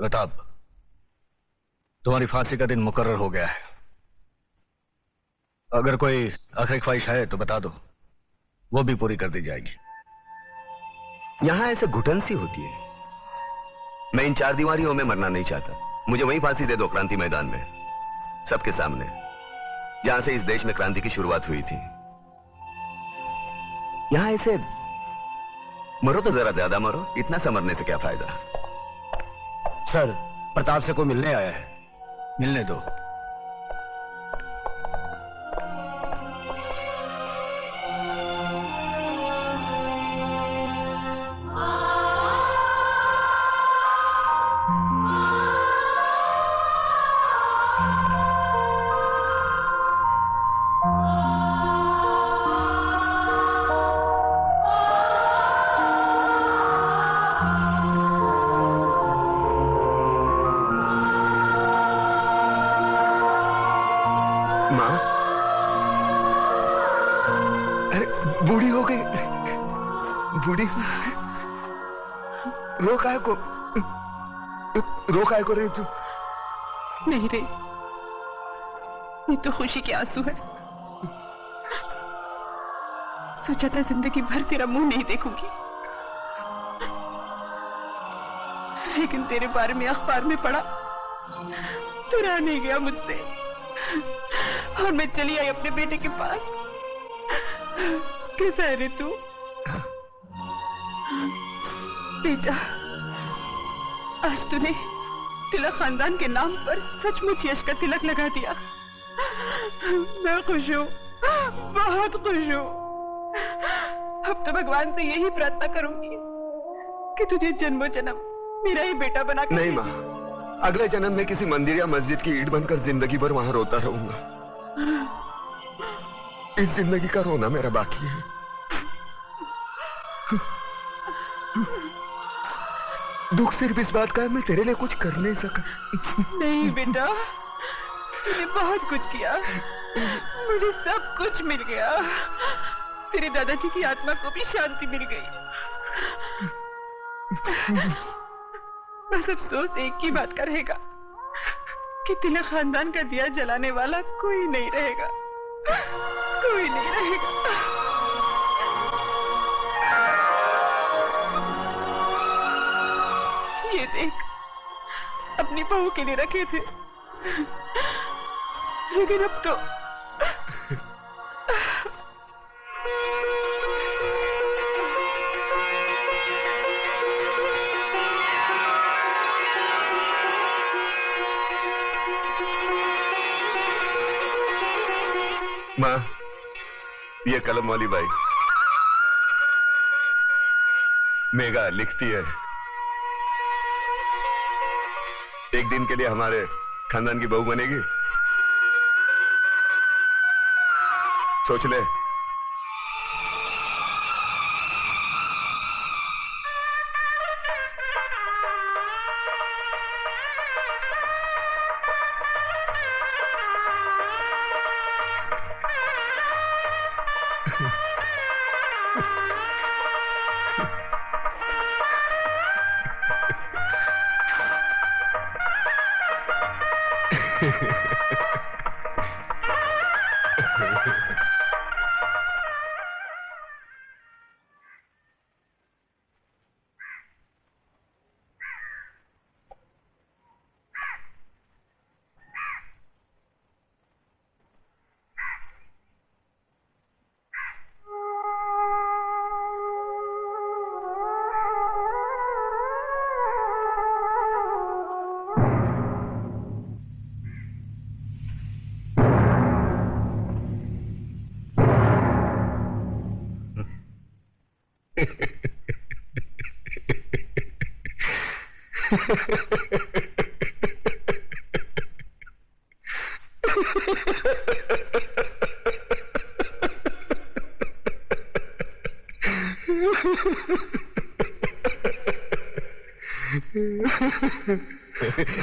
प्रताप, तुम्हारी फांसी का दिन मुकर्रर हो गया है। अगर कोई आखिरी ख्वाहिश है तो बता दो, वो भी पूरी कर दी जाएगी। यहां ऐसे घुटन सी होती है। मैं इन चार दीवारियों में मरना नहीं चाहता। मुझे वहीं फांसी दे दो, क्रांति मैदान में, सबके सामने, जहां से इस देश में क्रांति की शुरुआत हुई थी। यहां ऐसे मरो तो जरा ज्यादा मरो, इतना सा मरने से क्या फायदा। सर, प्रताप से कोई मिलने आया है। मिलने दो। बूढ़ी हो गई, बूढ़ी। रो काहे को, रो काहे को रही तू? नहीं रे, ये तो खुशी के आंसू है। सोचा था जिंदगी भर तेरा मुंह नहीं देखूंगी, लेकिन तेरे बारे में अखबार में पढ़ा तो रहा नहीं गया मुझसे, और मैं चली आई अपने बेटे के पास। कैसा है रे तू? बेटा, आज तूने तिलक खानदान के नाम पर सचमुच यश का तिलक लगा दिया। मैं खुश हूँ, बहुत खुश हूँ। अब तो भगवान से यही प्रार्थना करूंगी कि तुझे जन्मों जन्म मेरा ही बेटा बना कर। नहीं माँ, अगले जन्म में किसी मंदिर या मस्जिद की ईंट बनकर जिंदगी भर वहां रोता रहूंगा। इस जिंदगी का रोना मेरा बाकी है। दुख सिर्फ इस बात का है, मैं तेरे लिए कुछ कर नहीं सका। नहीं बेटा, तूने बहुत कुछ किया, मुझे सब कुछ मिल गया। तेरे दादाजी की आत्मा को भी शांति मिल गई। बस अफसोस एक ही बात का रहेगा कि तिलक खानदान का दिया जलाने वाला कोई नहीं रहेगा, कोई नहीं रहेगा। ये देख, अपनी बहू के लिए रखे थे, लेकिन अब तो माँ, ये कलम वाली बाई मेघा लिखती है, एक दिन के लिए हमारे खानदान की बहू बनेगी। सोच ले।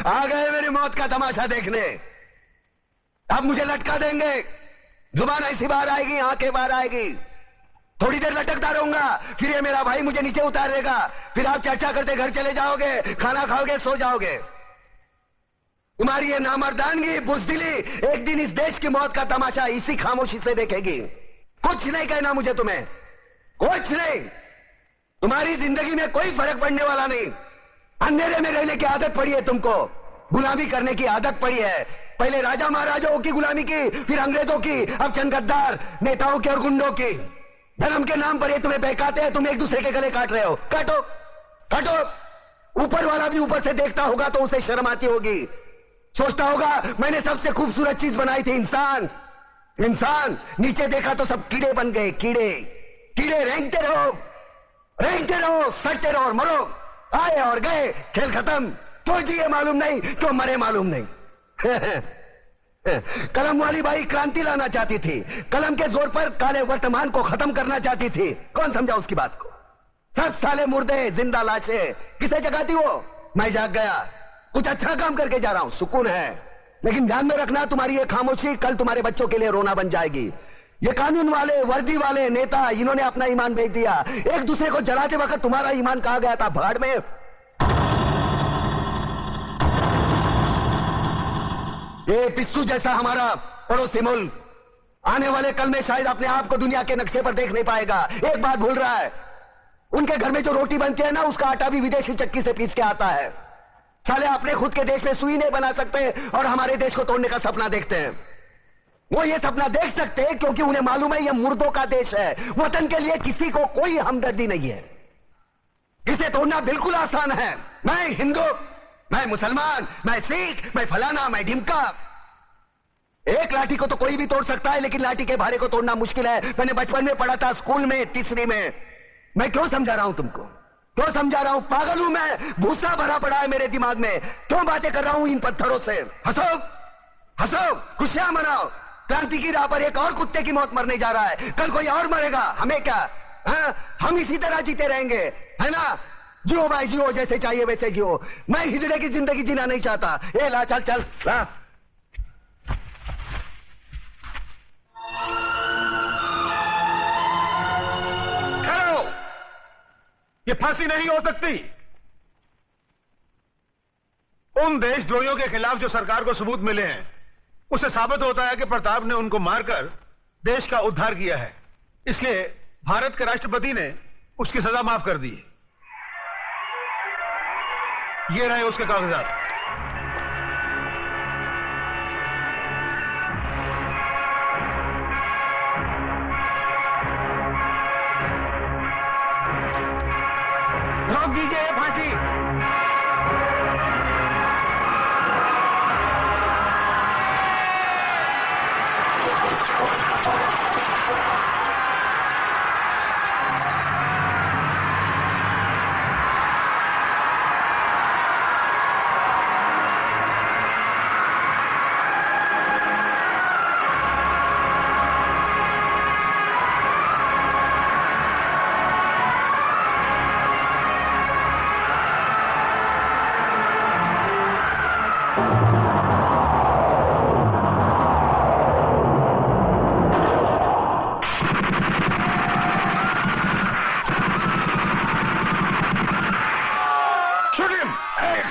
आ गए मेरी मौत का तमाशा देखने। अब मुझे लटका देंगे, जुबान ऐसी बाहर आएगी, आंखें बाहर आएगी, थोड़ी देर लटकता रहूंगा, फिर ये मेरा भाई मुझे नीचे उतार देगा, फिर आप चर्चा करते घर चले जाओगे, खाना खाओगे, सो जाओगे। तुम्हारी ये नामर्दानगी, बुज़दिली एक दिन इस देश की मौत का तमाशा इसी खामोशी से देखेगी। कुछ नहीं कहना मुझे तुम्हें, कुछ नहीं। तुम्हारी जिंदगी में कोई फर्क पड़ने वाला नहीं। अंधेरे में रहने की आदत पड़ी है तुमको, गुलामी करने की आदत पड़ी है। पहले राजा महाराजाओं की गुलामी की, फिर अंग्रेजों की, अब चंद गद्दार नेताओं की और गुंडों की। धर्म के नाम पर ये तुम्हें बहकाते हैं, तुम एक दूसरे के गले काट रहे हो। काटो काटो। ऊपर वाला भी ऊपर से देखता होगा तो उसे शर्म आती होगी, सोचता होगा मैंने सबसे खूबसूरत चीज बनाई थी, इंसान। इंसान नीचे देखा तो सब कीड़े बन गए, कीड़े। कीड़े रेंगते रहो, सटते रहो और मरो। आए और गए, खेल खत्म। क्यों जिए मालूम नहीं, क्यों मरे मालूम नहीं। कलम वाली बाई क्रांति लाना चाहती थी, कलम के जोर पर काले वर्तमान को खत्म करना चाहती थी। कौन समझा उसकी बात को? सब साले मुर्दे, जिंदा लाशें। किसे जगाती वो? मैं जाग गया, कुछ अच्छा काम करके जा रहा हूं, सुकून है। लेकिन ध्यान में रखना, तुम्हारी ये खामोशी कल तुम्हारे बच्चों के लिए रोना बन जाएगी। ये कानून वाले, वर्दी वाले नेता, इन्होंने अपना ईमान बेच दिया। एक दूसरे को जलाते वक्त तुम्हारा ईमान कहां गया था? भाड़ में। ये पिस्सू जैसा हमारा पड़ोसी मुल्क आने वाले कल में शायद अपने आप को दुनिया के नक्शे पर देख नहीं पाएगा। एक बात भूल रहा है, उनके घर में जो रोटी बनती है ना, उसका आटा भी विदेशी चक्की से पीस के आता है। साले अपने खुद के देश में सुई नहीं बना सकते और हमारे देश को तोड़ने का सपना देखते हैं। वो ये सपना देख सकते हैं क्योंकि उन्हें मालूम है ये मुर्दों का देश है। वतन के लिए किसी को कोई हमदर्दी नहीं है। इसे तोड़ना बिल्कुल आसान है। मैं हिंदू, मैं मुसलमान, मैं सिख, मैं फलाना, मैं ढिमका। एक लाठी को तो कोई भी तोड़ सकता है, लेकिन लाठी के भारे को तोड़ना मुश्किल है। मैंने बचपन में पढ़ा था, स्कूल में, तीसरी में। मैं क्यों समझा रहा हूं तुमको? क्यों समझा रहा हूं? पागल हूं मैं? भूसा भरा पड़ा है मेरे दिमाग में। क्यों बातें कर रहा हूं इन पत्थरों से? हंसो हंसो, खुशियां मनाओ। क्रांति की राह पर एक और कुत्ते की मौत मरने जा रहा है, कल कोई और मरेगा। हमें क्या? हम इसी तरह जीते रहेंगे, है ना? जियो भाई जियो, जैसे चाहिए वैसे जियो। मैं हिजड़े की जिंदगी जीना नहीं चाहता। ए ला, चल चल ला। ठहरो, ये फांसी नहीं हो सकती। उन देशद्रोहियों के खिलाफ जो सरकार को सबूत मिले हैं, उससे साबित होता है कि प्रताप ने उनको मारकर देश का उद्धार किया है। इसलिए भारत के राष्ट्रपति ने उसकी सजा माफ कर दी। ये रहे उसके कागजात। रोक दीजिए ये फांसी।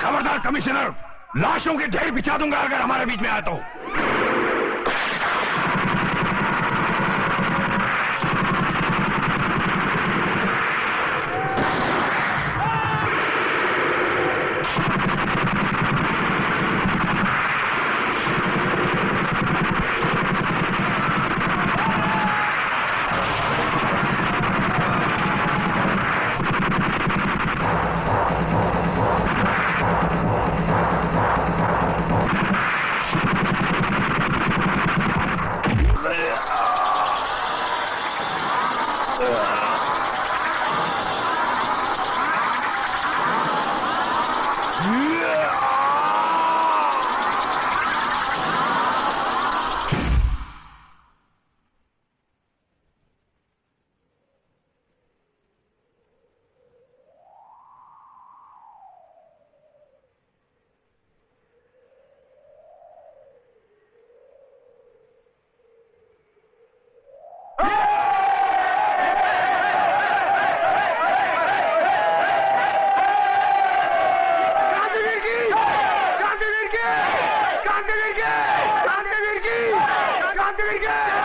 खबरदार कमिश्नर, लाशों के ढेर बिछा दूंगा अगर हमारे बीच में आया तो। क्रांतिवीर की, क्रांतिवीर की।